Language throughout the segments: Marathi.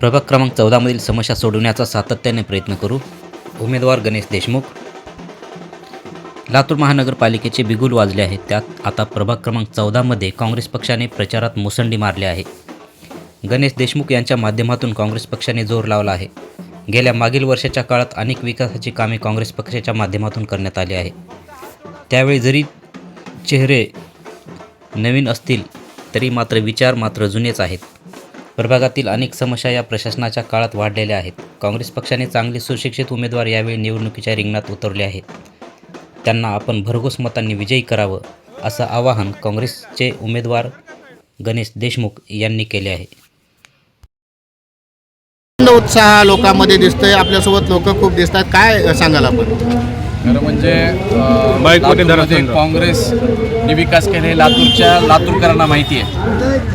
प्रभाग क्रमांक 14 मधील समस्या सोडवण्याचा सातत्याने प्रयत्न करू. उमेदवार गणेश देशमुख. लातूर महानगरपालिकेचे बिगुल वाजले आहे. त्यात आता प्रभाग क्रमांक 14 मध्ये काँग्रेस पक्षाने प्रचारात मुसंडी मारली आहे. गणेश देशमुख यांच्या माध्यमातून काँग्रेस पक्षाने जोर लावला आहे. गेल्या मागील वर्षाच्या काळात अनेक विकासाची कामे काँग्रेस पक्षाच्या माध्यमातून करण्यात आली आहे. त्यावेळी जरी चेहरे नवीन असतील तरी मात्र विचार मात्र जुनेच आहेत. प्रभागातील अनेक समस्या या प्रशासनाच्या काळात वाढलेल्या आहेत. काँग्रेस पक्षाने चांगले सुशिक्षित उमेदवार यावेळी निवडणुकीच्या रिंगणात उतरले आहेत. त्यांना आपण भरघोस मतांनी विजयी करावं असं आवाहन काँग्रेसचे उमेदवार गणेश देशमुख यांनी केले आहे. उत्साह लोकांमध्ये दिसतोय, आपल्यासोबत लोक खूप दिसतात, काय सांगाल आपण? खरं म्हणजे लातूरमध्ये काँग्रेसने विकास केले हे लातूरकरांना माहिती आहे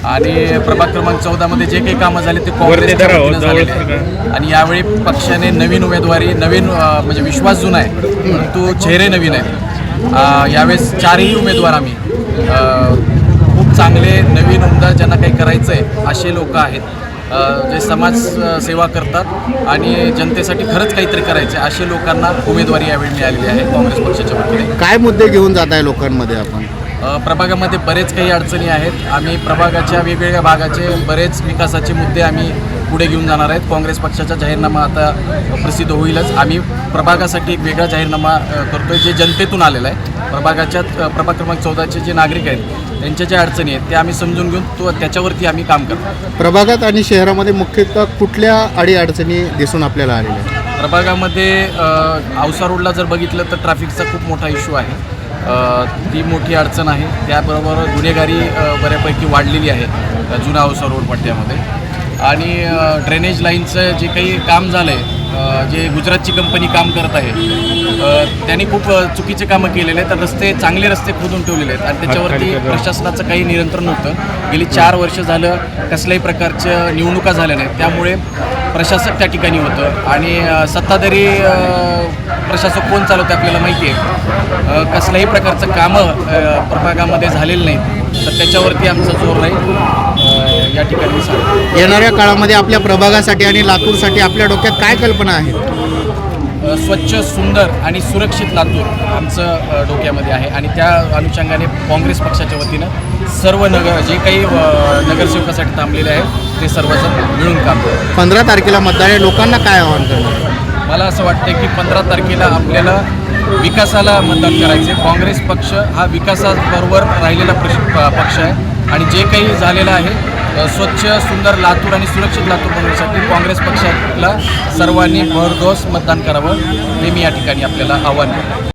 आणि प्रभाग क्रमांक 14 मध्ये जे काही कामं झाले ते काँग्रेसच्या वतीनं झालेले आहे. आणि यावेळी पक्षाने नवीन उमेदवारी म्हणजे विश्वास जुना आहे परंतु चेहरे नवीन आहेत. यावेळेस चारही उमेदवार आम्ही खूप चांगले नवीन उमदा ज्यांना काही करायचं आहे असे लोक आहेत, जे समाज सेवा करतात आणि जनतेसाठी खरंच काहीतरी करायचे असे लोकांना उमेदवारी यावेळी मिळालेली आहे काँग्रेस पक्षाच्या वतीने. काय मुद्दे घेऊन जात आहे लोकांमध्ये आपण? प्रभागामध्ये बरेच काही अडचणी आहेत. आम्ही प्रभागाच्या वेगवेगळ्या भागाचे बरेच विकासाचे मुद्दे आम्ही पुढे घेऊन जाणार आहेत. काँग्रेस पक्षाचा जाहीरनामा आता प्रसिद्ध होईलच. आम्ही प्रभागासाठी एक वेगळा जाहीरनामा करतोय जे जनतेतून आलेला आहे. प्रभाग क्रमांक 14चे जे नागरिक आहेत त्यांच्या ज्या अडचणी आहेत त्या आम्ही समजून घेऊन त्याच्यावरती आम्ही काम करतो. प्रभागात आणि शहरामध्ये मुख्यतः कुठल्या अडीअडचणी दिसून आपल्याला आलेल्या आहेत? प्रभागामध्ये औसा रोडला जर बघितलं तर ट्रॅफिकचा खूप मोठा इश्यू आहे. ती मोठी अडचण आहे. त्याबरोबर गुन्हेगारी बऱ्यापैकी वाढलेली आहे जुना औसा रोड पट्ट्यामध्ये. आणि ड्रेनेज लाईनचं जे काही काम झालं आहे, जे गुजरातची कंपनी काम करत आहे त्यांनी खूप चुकीचे कामं केलेले आहेत. तर चांगले रस्ते खोदून ठेवलेले आहेत आणि त्याच्यावरती प्रशासनाचं काही नियंत्रण नव्हतं. गेली 4 वर्ष झालं कसल्याही प्रकारच्या निवडणुका झाल्या नाहीत. त्यामुळे प्रशासक त्या ठिकाणी होतं आणि सत्ताधारी प्रशासक कोण चालवतं आपल्याला माहिती आहे. कसल्याही प्रकारचं कामं प्रभागामध्ये झालेलं नाहीत तर त्याच्यावरती आमचा जोर राहील या ठिकाणी सांगतो. येणाऱ्या काळामध्ये आपल्या प्रभागासाठी आणि लातूरसाठी आपल्या डोक्यात काय कल्पना आहे? स्वच्छ, सुंदर आणि सुरक्षित लातूर आमचं डोक्यामध्ये आहे आणि त्या अनुषंगाने काँग्रेस पक्षाच्या वतीनं सर्व जे काही नगरसेवकासाठी थांबलेले आहेत ते सर्वजण मिळून काम करतात. 15 तारखेला मतदार आहे, लोकांना काय आवाहन करणार? मला असं वाटतं की 15 तारखेला आपल्याला विकासाला मतदान करायचे. काँग्रेस पक्ष हा विकासाबरोबर राहिलेला पक्ष आहे आणि जे काही झालेलं आहे स्वच्छ, सुंदर लातूर आणि सुरक्षित लातूर बनवण्यासाठी काँग्रेस पक्षाला सर्वांनी भरघोस मतदान करावं हे मी या ठिकाणी आपल्याला आवाहन करतो.